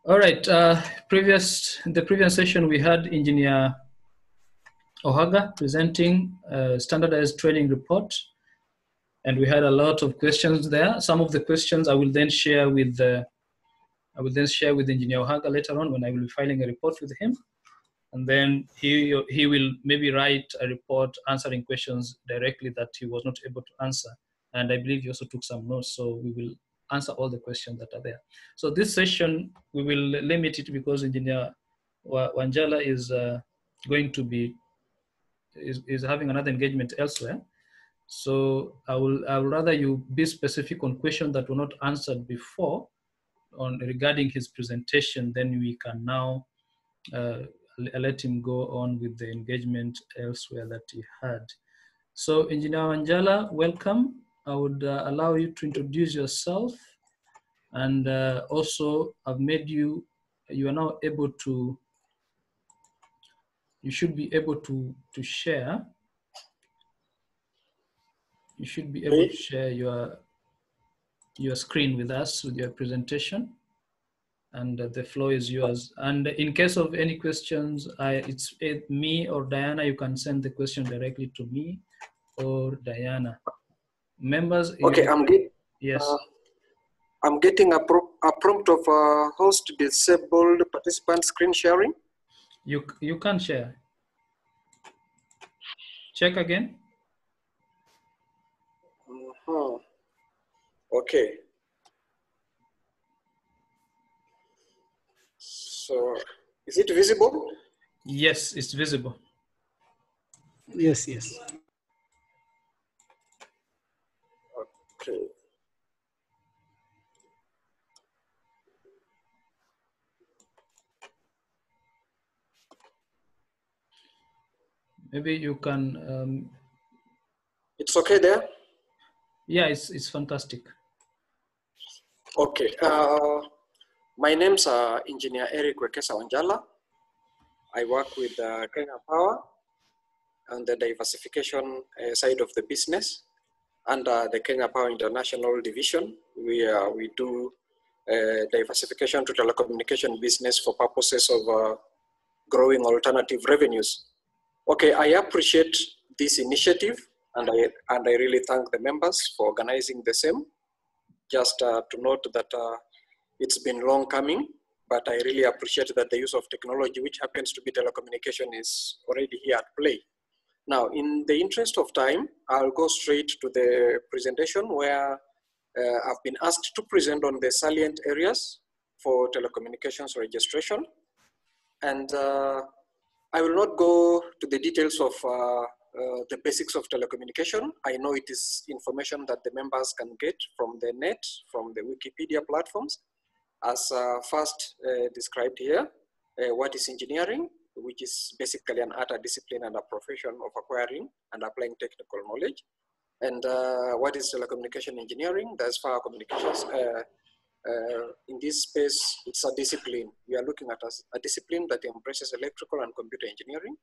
All right. The previous session we had Engineer Ohaga presenting a standardized training report, and we had a lot of questions there. Some of the questions I will then share with Engineer Ohaga later on when I will be filing a report with him, and then he will maybe write a report answering questions directly that he was not able to answer. And I believe he also took some notes, so we will answer all the questions that are there. So this session, we will limit it because Engineer Wanjala is going to be, is having another engagement elsewhere. So I will rather you be specific on questions that were not answered before regarding his presentation, then we can now let him go on with the engagement elsewhere that he had. So Engineer Wanjala, welcome. I would allow you to introduce yourself, and also I've made you are now able to, you should be able to share. You should be able to share your screen with us with your presentation, and the floor is yours. And in case of any questions, it's me or Diana. You can send the question directly to me or Diana. Members. Okay, Yes. I'm getting a prompt of host disabled participant screen sharing. You can share. Check again. Okay. So, is it visible? Yes, it's visible. Yes, yes. Okay. Maybe you can. It's okay there? Yeah, it's fantastic. Okay. My name's Engineer Eric Wekesa Wanjala. I work with Kenya Power on the diversification side of the business. Under the Kenya Power International Division, we do diversification to telecommunication business for purposes of growing alternative revenues. Okay, I appreciate this initiative, and I really thank the members for organizing the same. Just to note that it's been long coming, but I really appreciate that the use of technology, which happens to be telecommunication, is already here at play. Now, in the interest of time, I'll go straight to the presentation where I've been asked to present on the salient areas for telecommunications registration. And I will not go to the details of the basics of telecommunication. I know it is information that the members can get from the net, from the Wikipedia platforms. As first described here, what is engineering, which is basically an art, a discipline, and a profession of acquiring and applying technical knowledge. And what is telecommunication engineering? That's far communications. In this space, it's a discipline. We are looking at a discipline that embraces electrical and computer engineering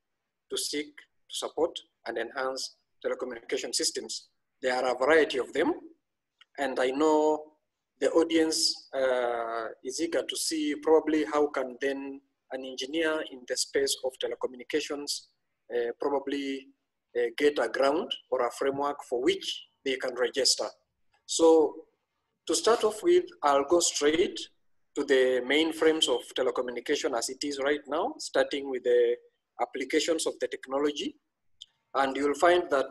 to seek, to support, and enhance telecommunication systems. There are a variety of them, and I know the audience is eager to see probably how can then an engineer in the space of telecommunications probably get a ground or a framework for which they can register. So to start off with, I'll go straight to the main frames of telecommunication as it is right now, starting with the applications of the technology. And you'll find that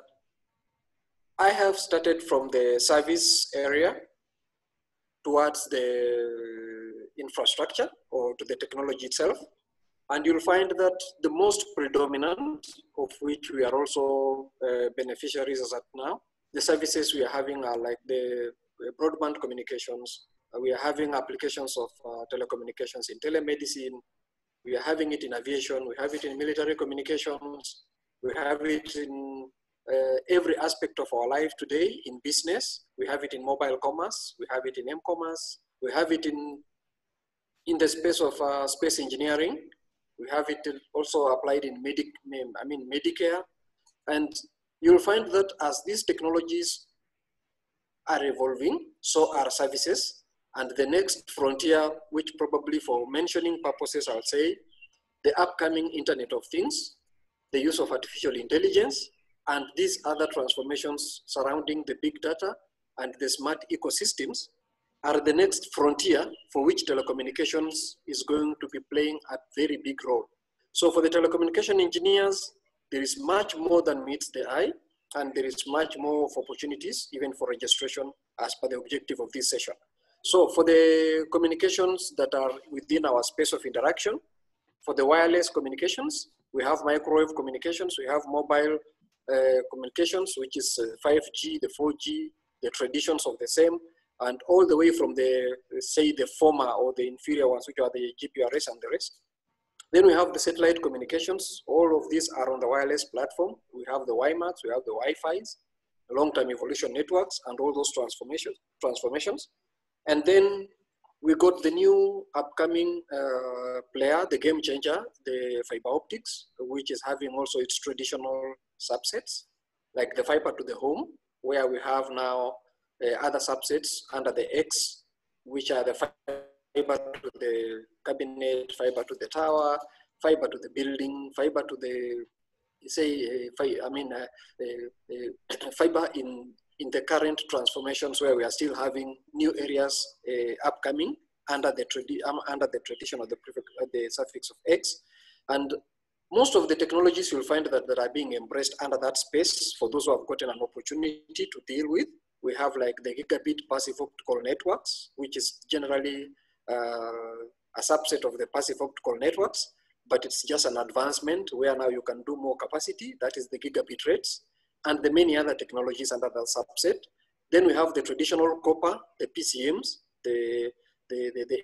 I have started from the service area towards the infrastructure or to the technology itself. And you'll find that the most predominant, of which we are also beneficiaries as at now, the services we are having are like the broadband communications. We are having applications of telecommunications in telemedicine. We are having it in aviation. We have it in military communications. We have it in every aspect of our life today in business. We have it in mobile commerce. We have it in m-commerce. We have it in the space of space engineering. We have it also applied in Medicare. And you'll find that as these technologies are evolving, so are services. And the next frontier, which probably for mentioning purposes, I'll say the upcoming Internet of Things, the use of artificial intelligence, and these other transformations surrounding the big data and the smart ecosystems are the next frontier for which telecommunications is going to be playing a very big role. So for the telecommunication engineers, there is much more than meets the eye, and there is much more of opportunities even for registration as per the objective of this session. So for the communications that are within our space of interaction, for the wireless communications, we have microwave communications, we have mobile communications, which is 5G, the 4G, the traditions of the same, and all the way from the, say, the former or the inferior ones, which are the GPRS and the rest. Then we have the satellite communications. All of these are on the wireless platform. We have the WiMAX, we have the Wi-Fi's, the long-term evolution networks, and all those transformations. And then we got the new upcoming player, the game changer, the fiber optics, which is having also its traditional subsets, like the fiber to the home, where we have now other subsets under the X, which are the fiber to the cabinet, fiber to the tower, fiber to the building, fiber to the, say, fiber in the current transformations where we are still having new areas upcoming under the tradition of the suffix of X. And most of the technologies you'll find that are being embraced under that space for those who have gotten an opportunity to deal with. We have like the gigabit passive optical networks, which is generally a subset of the passive optical networks, but it's just an advancement where now you can do more capacity, that is the gigabit rates, and the many other technologies under that subset. Then we have the traditional copper, the PCMs, the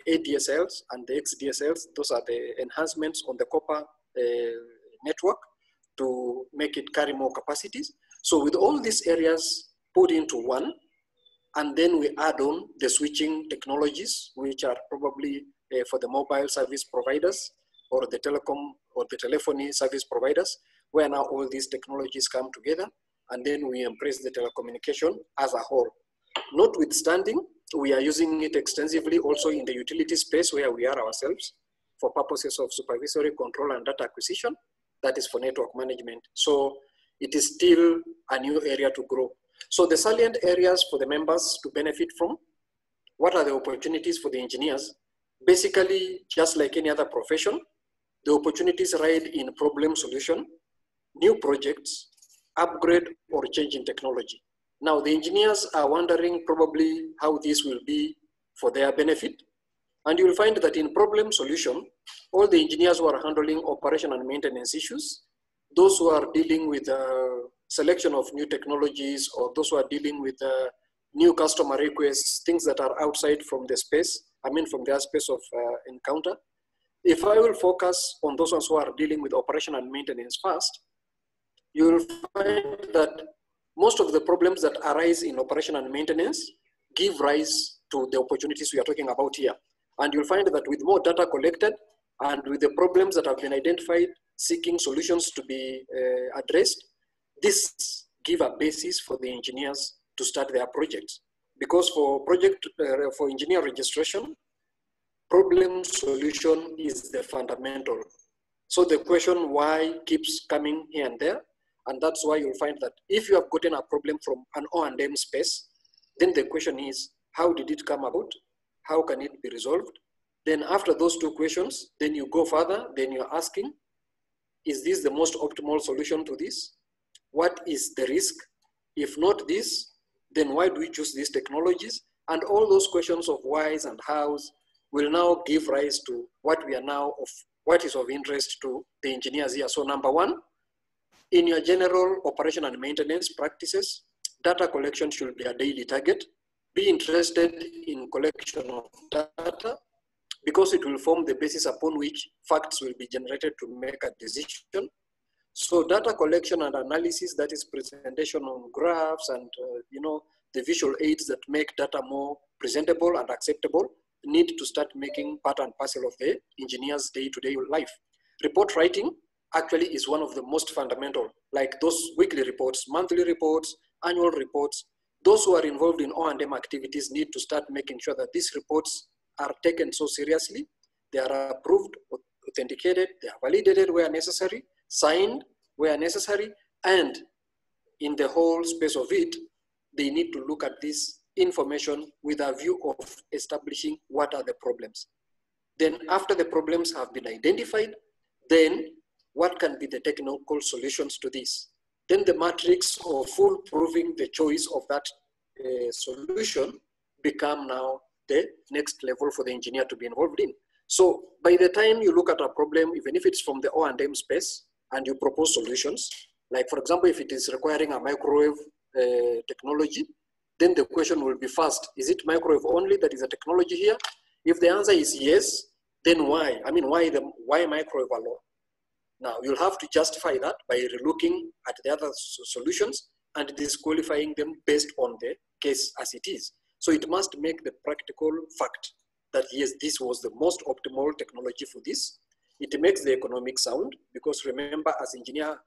ADSLs and the XDSLs. Those are the enhancements on the copper network to make it carry more capacities. So with all these areas put into one, and then we add on the switching technologies, which are probably for the mobile service providers or the telecom or the telephony service providers, where now all these technologies come together, and then we embrace the telecommunication as a whole. Notwithstanding, we are using it extensively also in the utility space where we are ourselves for purposes of supervisory control and data acquisition, that is for network management. So it is still a new area to grow. So the salient areas for the members to benefit from, what are the opportunities for the engineers? Basically, just like any other profession, the opportunities ride in problem solution, new projects, upgrade or change in technology. Now the engineers are wondering probably how this will be for their benefit. And you will find that in problem solution, all the engineers who are handling operation and maintenance issues, those who are dealing with selection of new technologies, or those who are dealing with new customer requests, things that are outside from the space, from their space of encounter. If I will focus on those ones who are dealing with operation and maintenance first, you will find that most of the problems that arise in operation and maintenance give rise to the opportunities we are talking about here. And you'll find that with more data collected and with the problems that have been identified, seeking solutions to be addressed, this give a basis for the engineers to start their projects. Because for engineer registration, problem solution is the fundamental. So the question why keeps coming here and there. And that's why you'll find that if you have gotten a problem from an O&M space, then the question is, how did it come about? How can it be resolved? Then after those two questions, then you go further, then you're asking, is this the most optimal solution to this? What is the risk? If not this, then why do we choose these technologies? And all those questions of whys and hows will now give rise to what is of interest to the engineers here. So number one, in your general operation and maintenance practices, data collection should be a daily target. Be interested in collection of data because it will form the basis upon which facts will be generated to make a decision. So data collection and analysis, that is presentation on graphs and the visual aids that make data more presentable and acceptable, need to start making part and parcel of the engineer's day-to-day life. Report writing actually is one of the most fundamental, like those weekly reports, monthly reports, annual reports. those who are involved in O&M activities need to start making sure that these reports are taken so seriously. They are approved, authenticated, they are validated where necessary, signed where necessary, and in the whole space of it, they need to look at this information with a view of establishing what are the problems. Then after the problems have been identified, then what can be the technical solutions to this? Then the matrix of full proving the choice of that solution become now the next level for the engineer to be involved in. So by the time you look at a problem, even if it's from the O&M space and you propose solutions, like for example, if it is requiring a microwave technology, then the question will be first, is it microwave only that is a technology here? If the answer is yes, then why? I mean, why microwave alone? Now, you'll have to justify that by looking at the other solutions and disqualifying them based on the case as it is. So it must make the practical fact that yes, this was the most optimal technology for this. It makes the economic sound, because remember, as engineer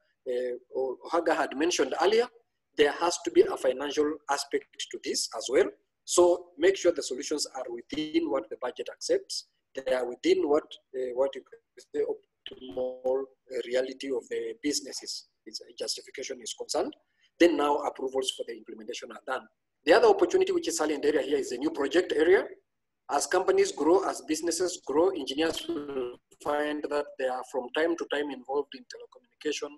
Ohaga had mentioned earlier, there has to be a financial aspect to this as well. So make sure the solutions are within what the budget accepts. They are within what you could say optimal reality of the businesses, its justification is concerned. Then now approvals for the implementation are done. The other opportunity which is salient area here is the new project area. As companies grow, as businesses grow, engineers will find that they are from time to time involved in telecommunication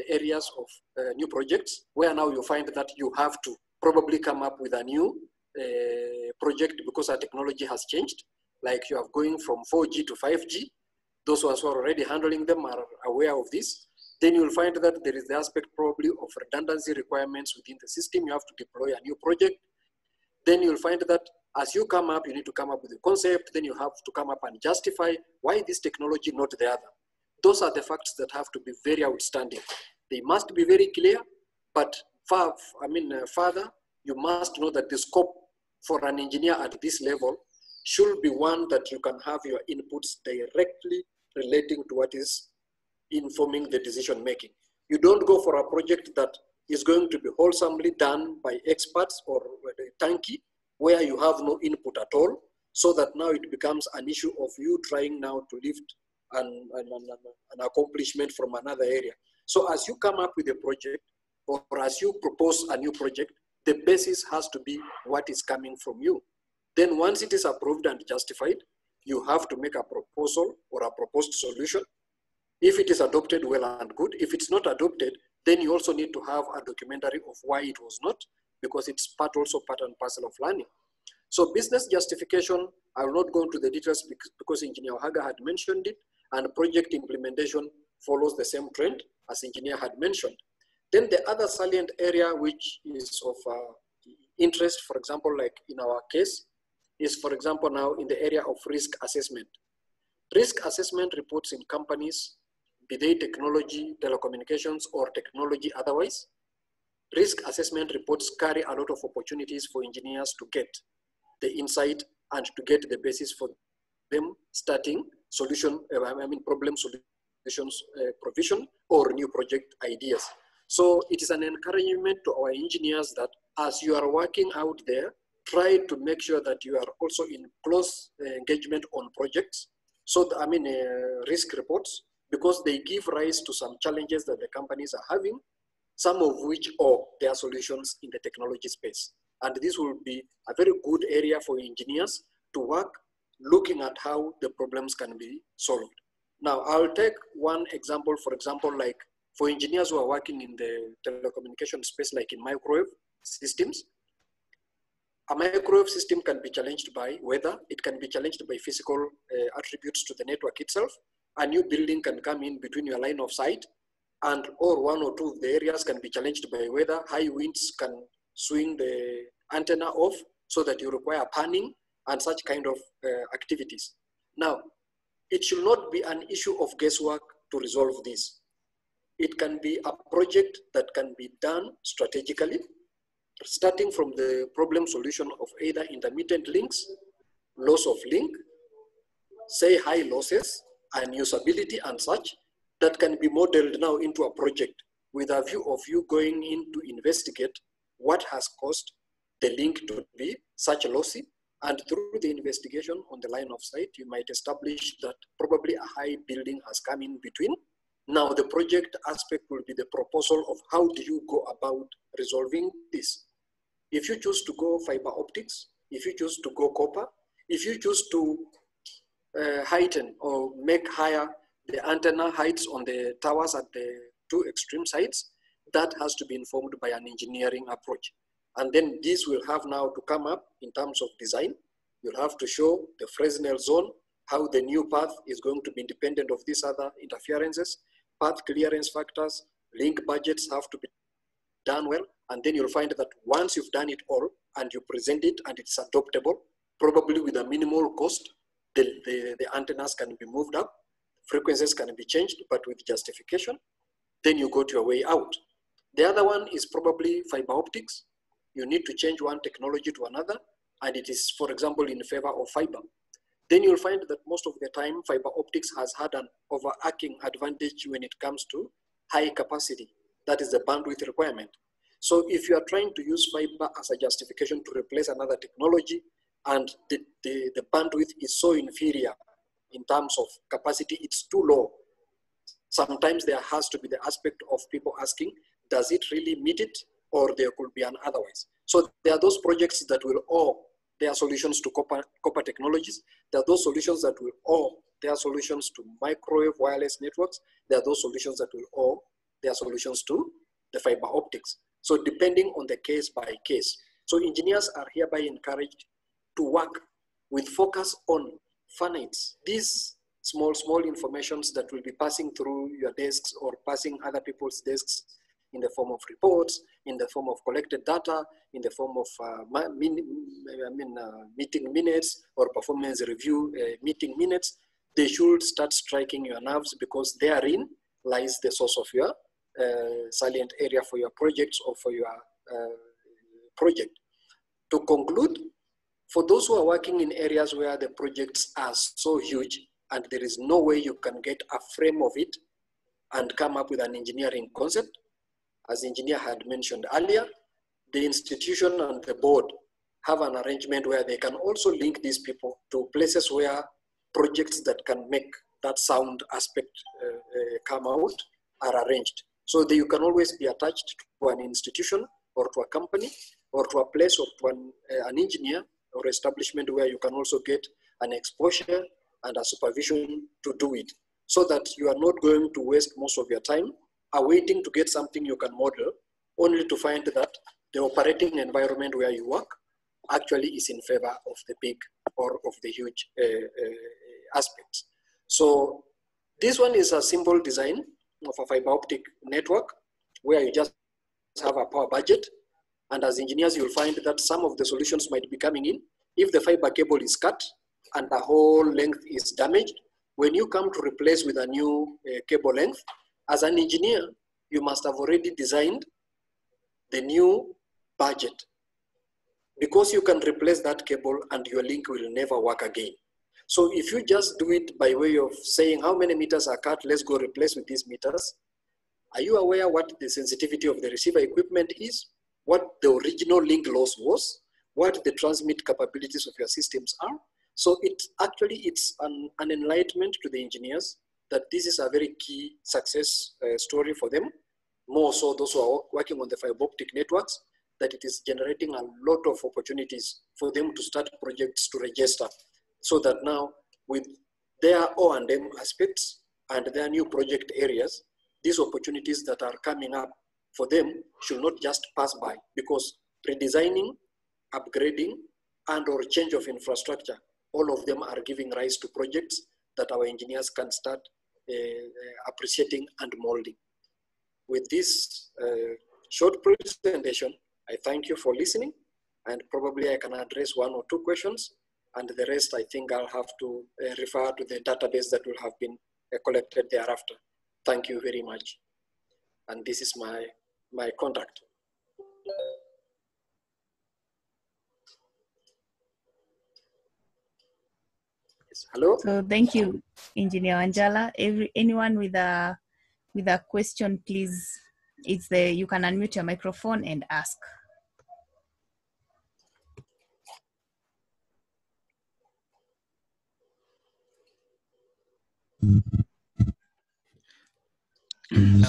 areas of new projects, where now you find that you have to probably come up with a new project because our technology has changed. Like you are going from 4G to 5G. Those who are already handling them are aware of this. Then you'll find that there is the aspect probably of redundancy requirements within the system. You have to deploy a new project. Then you'll find that as you come up, you need to come up with a concept. Then you have to come up and justify why this technology, not the other. Those are the facts that have to be very outstanding. They must be very clear, but further, you must know that the scope for an engineer at this level should be one that you can have your inputs directly relating to what is informing the decision making. You don't go for a project that is going to be wholesomely done by experts or tanky, where you have no input at all, so that now it becomes an issue of you trying now to lift an accomplishment from another area. So as you come up with a project, or as you propose a new project, the basis has to be what is coming from you. Then once it is approved and justified, you have to make a proposal or a proposed solution. If it is adopted, well and good. If it's not adopted, then you also need to have a documentary of why it was not, because it's also part and parcel of learning. So business justification, I will not go into the details because Engineer Ohaga had mentioned it, and project implementation follows the same trend as Engineer had mentioned. Then the other salient area which is of interest, for example, like in our case, is for example now in the area of risk assessment. Risk assessment reports in companies, be they technology, telecommunications, or technology otherwise. Risk assessment reports carry a lot of opportunities for engineers to get the insight and to get the basis for them starting problem solutions provision or new project ideas. So it is an encouragement to our engineers that as you are working out there, try to make sure that you are also in close engagement on projects. So, risk reports, because they give rise to some challenges that the companies are having, some of which are their solutions in the technology space. And this will be a very good area for engineers to work, looking at how the problems can be solved. Now, I'll take one example, for example, like for engineers who are working in the telecommunication space, like in microwave systems. A microwave system can be challenged by weather. It can be challenged by physical attributes to the network itself. A new building can come in between your line of sight, and or one or two of the areas can be challenged by weather. High winds can swing the antenna off so that you require panning and such kind of activities. Now, it should not be an issue of guesswork to resolve this. It can be a project that can be done strategically, starting from the problem solution of either intermittent links, loss of link, say high losses, unusability and such, that can be modeled now into a project with a view of you going in to investigate what has caused the link to be such lossy. And through the investigation on the line of sight, you might establish that probably a high building has come in between. Now the project aspect will be the proposal of how do you go about resolving this. If you choose to go fiber optics, if you choose to go copper, if you choose to heighten or make higher the antenna heights on the towers at the two extreme sides, that has to be informed by an engineering approach. And then this will have now to come up in terms of design. You'll have to show the Fresnel zone, how the new path is going to be independent of these other interferences, path clearance factors, link budgets have to be done well. And then you'll find that once you've done it all and you present it and it's adoptable, probably with a minimal cost, the antennas can be moved up, frequencies can be changed, but with justification, then you go to your way out. The other one is probably fiber optics. You need to change one technology to another, and it is, for example, in favor of fiber. Then you'll find that most of the time, fiber optics has had an overarching advantage when it comes to high capacity. That is the bandwidth requirement. So if you are trying to use fiber as a justification to replace another technology, and the bandwidth is so inferior in terms of capacity, it's too low. Sometimes there has to be the aspect of people asking, does it really meet it? Or there could be an otherwise. So there are those projects that will owe their solutions to copper technologies. There are those solutions that will owe their solutions to microwave wireless networks. There are those solutions that will owe their solutions to the fiber optics. So depending on the case by case. So engineers are hereby encouraged to work with focus on finites. These small informations that will be passing through your desks or passing other people's desks in the form of reports, in the form of collected data, in the form of meeting minutes or performance review meeting minutes, they should start striking your nerves, because therein lies the source of your salient area for your projects or for your project. To conclude, for those who are working in areas where the projects are so huge and there is no way you can get a frame of it and come up with an engineering concept, as the engineer had mentioned earlier, the institution and the board have an arrangement where they can also link these people to places where projects that can make that sound aspect come out are arranged. So that you can always be attached to an institution or to a company or to a place or to an engineer or establishment where you can also get an exposure and a supervision to do it, so that you are not going to waste most of your time waiting to get something you can model, only to find that the operating environment where you work actually is in favor of the big or of the huge aspects. So this one is a simple design of a fiber optic network where you just have a power budget. And as engineers, you'll find that some of the solutions might be coming in. If the fiber cable is cut and the whole length is damaged, when you come to replace with a new cable length, as an engineer, you must have already designed the new budget, because you can replace that cable and your link will never work again. So if you just do it by way of saying how many meters are cut, let's go replace with these meters, are you aware what the sensitivity of the receiver equipment is, what the original link loss was, what the transmit capabilities of your systems are? So it's an enlightenment to the engineers that this is a very key success story for them, more so those who are working on the fiber optic networks, that it is generating a lot of opportunities for them to start projects to register, so that now with their O&M aspects and their new project areas, these opportunities that are coming up for them should not just pass by, because redesigning, upgrading, and or change of infrastructure, all of them are giving rise to projects that our engineers can start appreciating and molding. With this short presentation, I thank you for listening, and probably I can address one or two questions, and the rest I think I'll have to refer to the database that will have been collected thereafter. Thank you very much. And this is my contact. Yes, hello? So thank you, Engineer Wanjala. Anyone with a question, please, you can unmute your microphone and ask.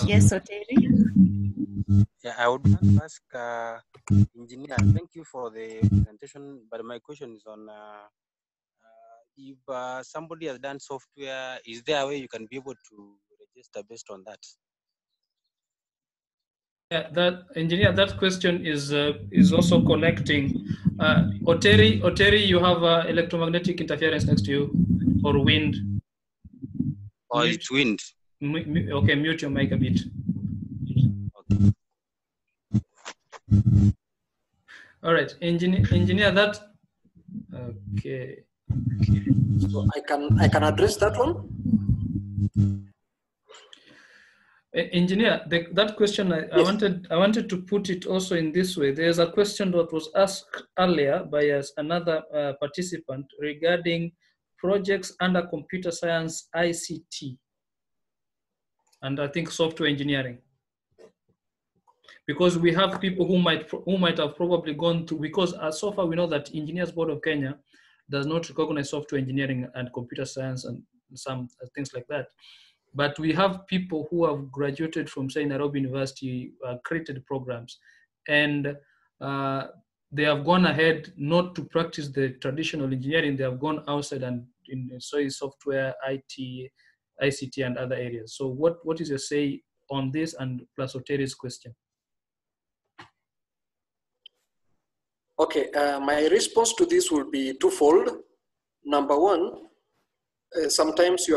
Yes, Oteri. Yeah, I would like to ask engineer. Thank you for the presentation, but my question is on if somebody has done software, is there a way you can be able to register based on that? Yeah, that engineer. That question is also connecting. Oteri, you have electromagnetic interference next to you, or wind. Or it's wind. Okay, mute your mic a bit. Okay. All right, engineer. That okay. So I can address that one. Engineer, that question I wanted to put it also in this way. There's a question that was asked earlier by another participant regarding projects under computer science, ICT, and I think software engineering, because we have people who might have probably gone through, because so far we know that Engineers Board of Kenya does not recognize software engineering and computer science and some things like that. But we have people who have graduated from, say, Nairobi University, created programs, and they have gone ahead not to practice the traditional engineering. They have gone outside and in software, IT, ICT, and other areas. So what is your say on this, and plus Oteri's question? Okay, my response to this will be twofold. Number one, sometimes you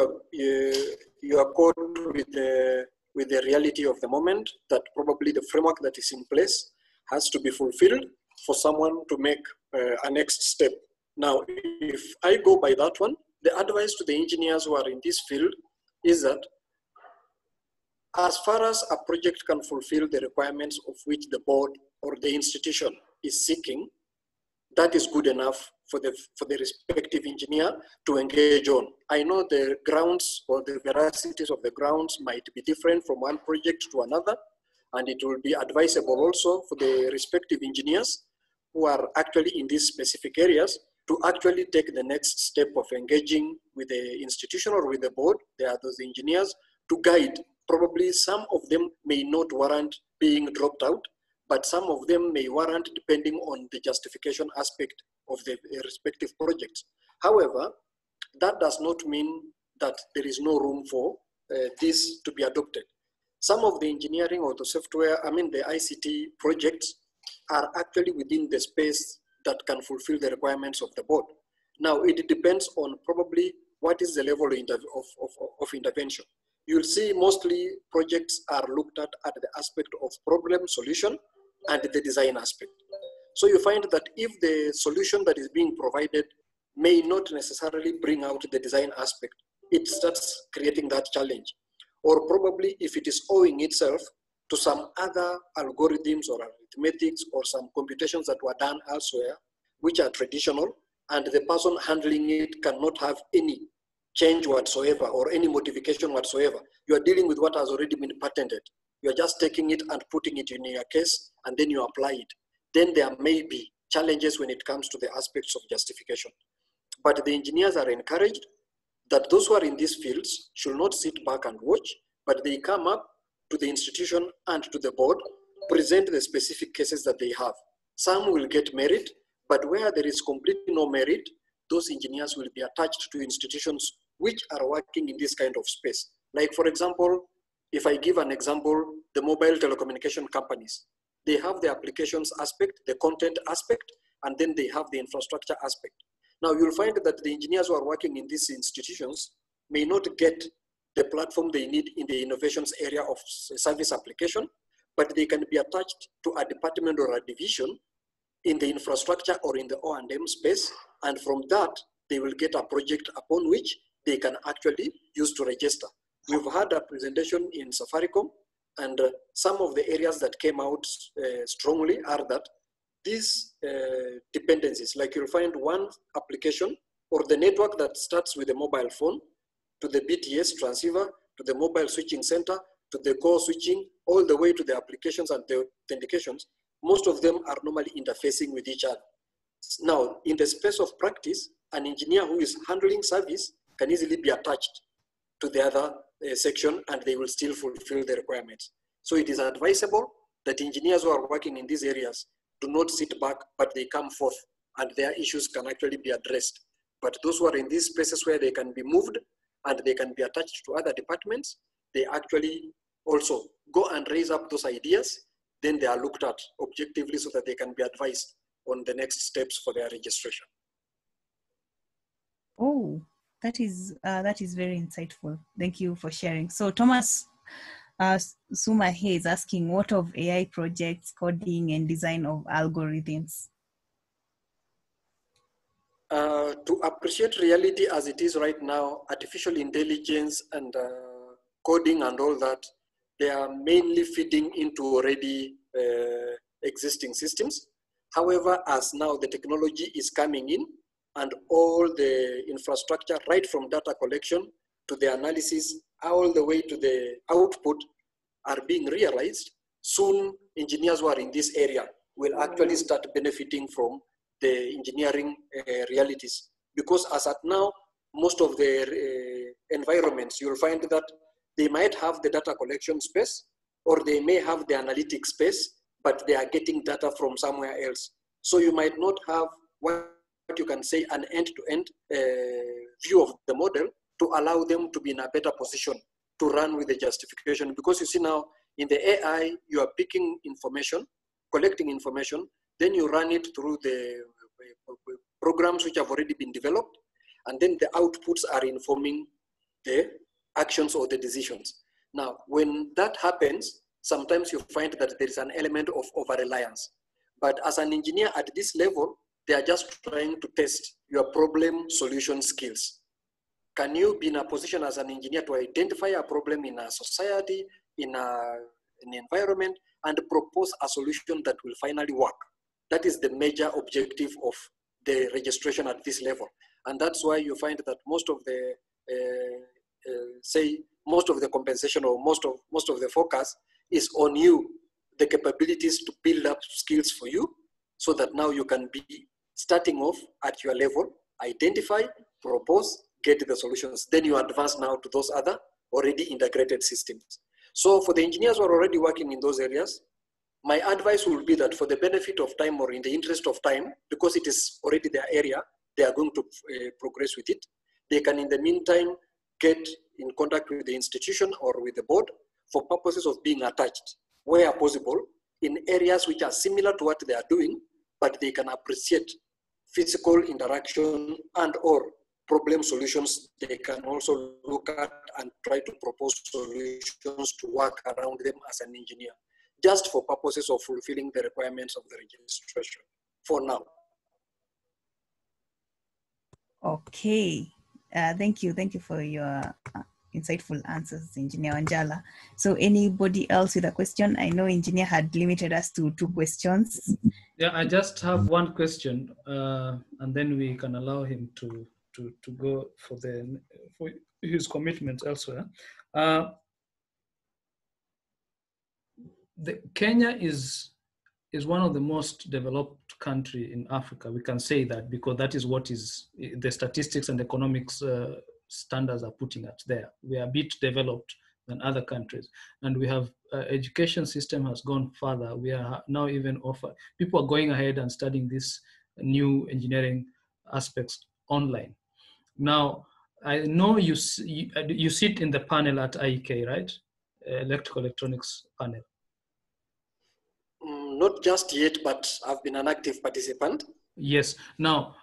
are caught with the reality of the moment, that probably the framework that is in place has to be fulfilled for someone to make a next step. Now, if I go by that one, the advice to the engineers who are in this field is that as far as a project can fulfill the requirements of which the board or the institution is seeking, that is good enough for the respective engineer to engage on. I know the grounds or the veracities of the grounds might be different from one project to another, and it will be advisable also for the respective engineers who are actually in these specific areas to actually take the next step of engaging with the institution or with the board. There are those engineers to guide. Probably some of them may not warrant being dropped out, but some of them may warrant depending on the justification aspect of the respective projects. However, that does not mean that there is no room for this to be adopted. Some of the engineering or the software, the ICT projects are actually within the space that can fulfill the requirements of the board. Now, it depends on probably what is the level of intervention. You'll see mostly projects are looked at the aspect of problem solution and the design aspect. So you find that if the solution that is being provided may not necessarily bring out the design aspect, it starts creating that challenge. Or probably if it is owing itself to some other algorithms or arithmetics or some computations that were done elsewhere, which are traditional, and the person handling it cannot have any change whatsoever or any modification whatsoever. You are dealing with what has already been patented. You are just taking it and putting it in your case, and then you apply it. Then there may be challenges when it comes to the aspects of justification. But the engineers are encouraged that those who are in these fields should not sit back and watch, but they come up to the institution and to the board, present the specific cases that they have. Some will get merit, but where there is completely no merit, those engineers will be attached to institutions which are working in this kind of space. Like, for example, if I give an example, the mobile telecommunication companies, they have the applications aspect, the content aspect, and then they have the infrastructure aspect. Now, you'll find that the engineers who are working in these institutions may not get the platform they need in the innovations area of service application, but they can be attached to a department or a division in the infrastructure or in the O&M space, and from that, they will get a project upon which they can actually use to register. We've had a presentation in Safaricom, and some of the areas that came out strongly are that these dependencies, like you'll find one application or the network that starts with a mobile phone to the BTS transceiver, to the mobile switching center, to the core switching, all the way to the applications and the authentications, most of them are normally interfacing with each other. Now, in the space of practice, an engineer who is handling service can easily be attached to the other section, and they will still fulfill the requirements. So it is advisable that engineers who are working in these areas do not sit back, but they come forth and their issues can actually be addressed. But those who are in these places where they can be moved and they can be attached to other departments, they actually also go and raise up those ideas. Then they are looked at objectively so that they can be advised on the next steps for their registration. Oh, that is very insightful. Thank you for sharing. So Thomas Suma here is asking, what of AI projects, coding and design of algorithms? To appreciate reality as it is right now, artificial intelligence and coding and all that, they are mainly feeding into already existing systems. However, as now the technology is coming in and all the infrastructure, right from data collection to the analysis, all the way to the output are being realized, soon engineers who are in this area will actually start benefiting from the engineering realities. Because as at now, most of the environments, you'll find that they might have the data collection space or they may have the analytic space, but they are getting data from somewhere else. So you might not have what you can say an end-to-end view of the model to allow them to be in a better position to run with the justification. Because you see now in the AI, you are picking information, collecting information, then you run it through the programs which have already been developed, and then the outputs are informing the actions or the decisions. Now, when that happens, sometimes you find that there is an element of over-reliance. But as an engineer at this level, they are just trying to test your problem solution skills. Can you be in a position as an engineer to identify a problem in a society, in an environment, and propose a solution that will finally work? That is the major objective of the registration at this level. And that's why you find that most of the, most of the compensation or most of the focus is on you, the capabilities to build up skills for you so that now you can be starting off at your level, identify, propose, get the solutions. Then you advance now to those other already integrated systems. So for the engineers who are already working in those areas, my advice will be that for the benefit of time or in the interest of time, because it is already their area, they are going to progress with it. They can in the meantime get in contact with the institution or with the board for purposes of being attached, where possible, in areas which are similar to what they are doing, but they can appreciate physical interaction and or problem solutions. They can also look at and try to propose solutions to work around them as an engineer, just for purposes of fulfilling the requirements of the registration for now. Okay, thank you for your insightful answers, Engineer Wanjala. So anybody else with a question? I know Engineer had limited us to 2 questions. Yeah, I just have one question, and then we can allow him to go for his commitments elsewhere. Kenya is one of the most developed country in Africa. We can say that because that is what is the statistics and economics standards are putting us there. We are a bit developed than other countries, and we have education system has gone further. We are now even people are going ahead and studying this new engineering aspects online. Now, I know you sit in the panel at IEK, right? Electrical Electronics panel. Not just yet, but I've been an active participant. Yes. Now,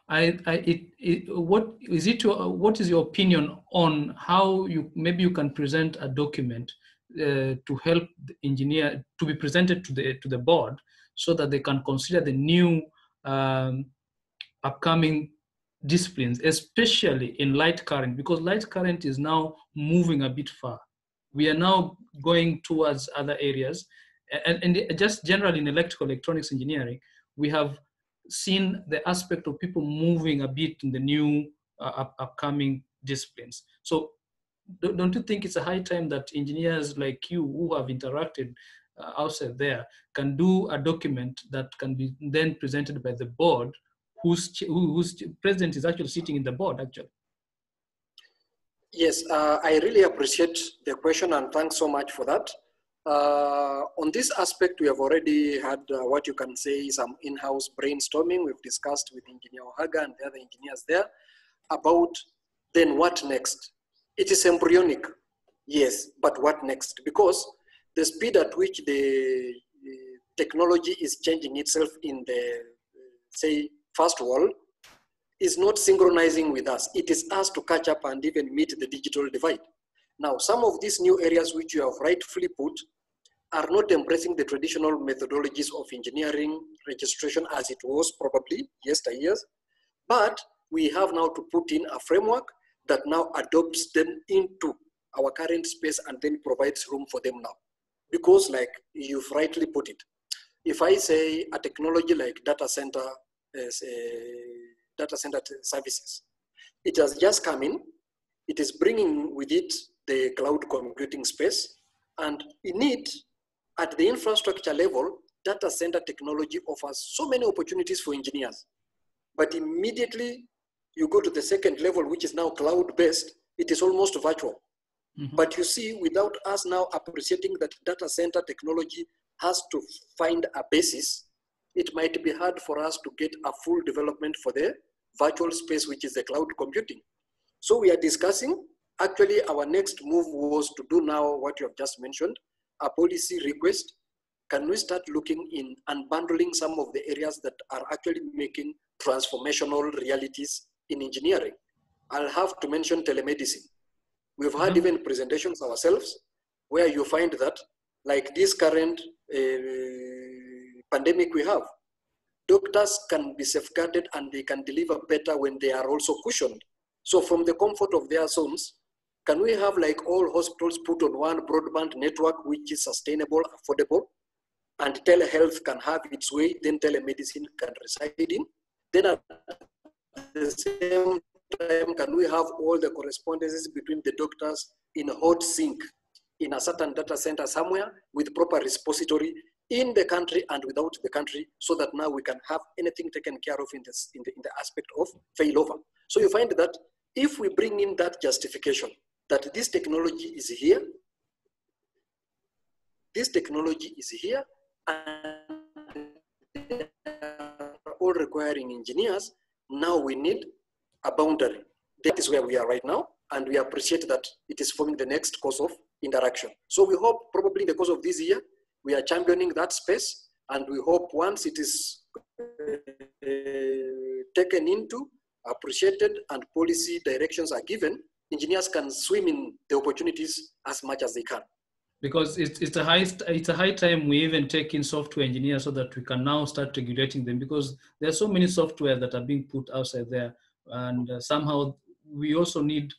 what is your opinion on how maybe you can present a document to help the engineer to be presented to the board so that they can consider the new upcoming disciplines, especially in light current, because light current is now moving a bit far. We are now going towards other areas, and just generally in electrical electronics engineering, we have seen the aspect of people moving a bit in the new upcoming disciplines. So don't you think it's a high time that engineers like you who have interacted outside there can do a document that can be then presented by the board whose president is actually sitting in the board actually? Yes, I really appreciate the question and thanks so much for that. On this aspect, we have already had what you can say some in-house brainstorming. We've discussed with Engineer Ohaga and the other engineers there about then what next. It is embryonic, yes, but what next? Because the speed at which the technology is changing itself in the, say, first world is not synchronizing with us. It is us to catch up and even meet the digital divide. Now, some of these new areas which you have rightfully put are not embracing the traditional methodologies of engineering registration as it was probably yesteryears, but we have now to put in a framework that now adopts them into our current space and then provides room for them now. Because like you've rightly put it, if I say a technology like data center services, it has just come in, it is bringing with it the cloud computing space, and in it, at the infrastructure level, data center technology offers so many opportunities for engineers. But immediately you go to the second level, which is now cloud-based, it is almost virtual. Mm-hmm. But you see, without us now appreciating that data center technology has to find a basis, it might be hard for us to get a full development for the virtual space, which is the cloud computing. So we are discussing, actually our next move was to do now what you have just mentioned, a policy request. Can we start looking in unbundling some of the areas that are actually making transformational realities in engineering? I'll have to mention telemedicine. We've had even presentations ourselves where you find that, like this current pandemic we have, doctors can be safeguarded and they can deliver better when they are also cushioned. So from the comfort of their zones, can we have like all hospitals put on one broadband network which is sustainable, affordable, and telehealth can have its way, then telemedicine can reside in. Then at the same time, can we have all the correspondences between the doctors in a hot sync in a certain data center somewhere with proper repository in the country and without the country, so that now we can have anything taken care of in the aspect of failover. So you find that if we bring in that justification that this technology is here, and they are all requiring engineers, now we need a boundary. That is where we are right now, and we appreciate that it is forming the next course of interaction. So we hope probably in the course of this year, we are championing that space, and we hope once it is taken into, appreciated, and policy directions are given, engineers can swim in the opportunities as much as they can. Because it's a high time we even take in software engineers so that we can now start regulating them, because there are so many software that are being put outside there, and somehow we also need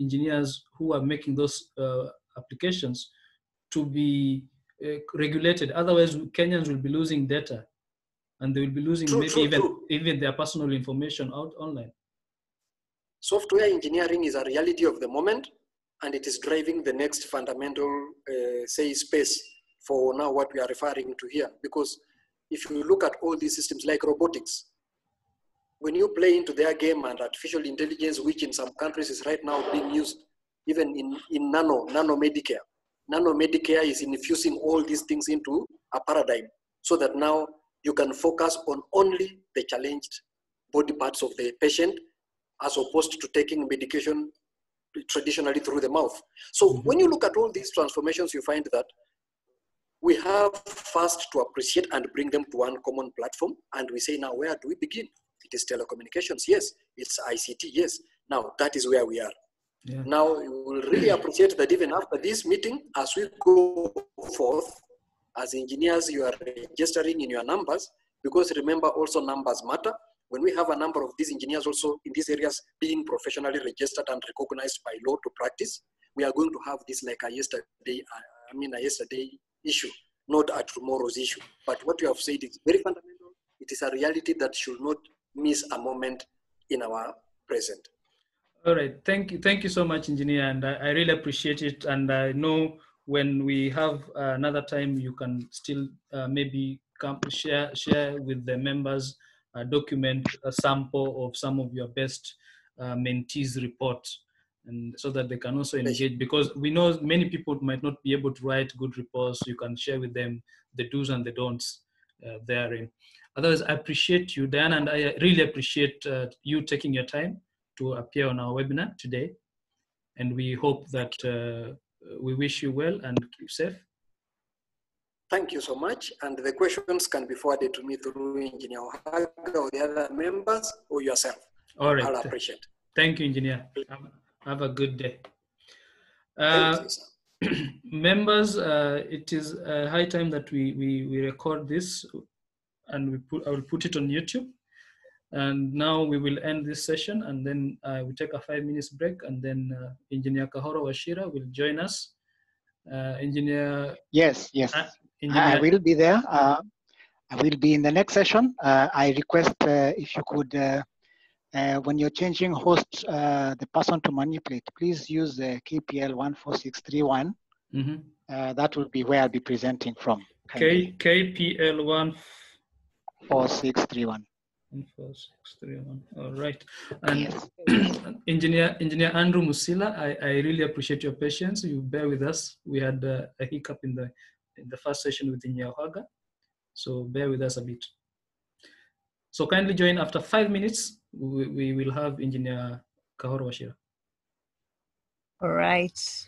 engineers who are making those applications to be regulated. Otherwise, Kenyans will be losing data, and they will be losing even their personal information out online. Software engineering is a reality of the moment, and it is driving the next fundamental, space for now what we are referring to here. Because if you look at all these systems like robotics, when you play into their game and artificial intelligence, which in some countries is right now being used, even in nanomedicare. Nanomedicare is infusing all these things into a paradigm so that now you can focus on only the challenged body parts of the patient as opposed to taking medication traditionally through the mouth. So when you look at all these transformations, you find that we have first to appreciate and bring them to one common platform. And we say, now, where do we begin? It is telecommunications, yes. It's ICT, yes. Now, that is where we are. Yeah. Now, we will really appreciate that even after this meeting, as we go forth, as engineers, you are registering in your numbers, because remember also numbers matter. When we have a number of these engineers also in these areas being professionally registered and recognized by law to practice, we are going to have this like a yesterday issue, not a tomorrow's issue. But what you have said is very fundamental. It is a reality that should not miss a moment in our present. All right, thank you so much, engineer, and I really appreciate it. And I know when we have another time, you can still maybe come share with the members, document a sample of some of your best mentees' reports, and so that they can also engage, because we know many people might not be able to write good reports. You can share with them the do's and the don'ts therein. Otherwise, I appreciate you, Diana, and I really appreciate you taking your time to appear on our webinar today. And we hope that we wish you well and keep safe. Thank you so much. And the questions can be forwarded to me through Engineer Ohaga or the other members or yourself. All right. I'll appreciate it. Thank you, Engineer. Have a good day. Thank you, sir. Members, it is high time that we record this, and I will put it on YouTube. And now we will end this session, and then we take a 5 minutes break, and then Engineer Kahoro Wachira will join us. Engineer. Yes. Engineer, I will be there. I will be in the next session. I request if you could, when you're changing hosts, the person to manipulate, please use the KPL 14631. That will be where I'll be presenting from. KPL 14631. 14631. All right. And yes. Engineer Andrew Masila, I really appreciate your patience. You bear with us. We had a hiccup in the first session with Engineer Ohaga, so bear with us a bit. So kindly join after 5 minutes. We will have Engineer Kahoro Wachira. All right.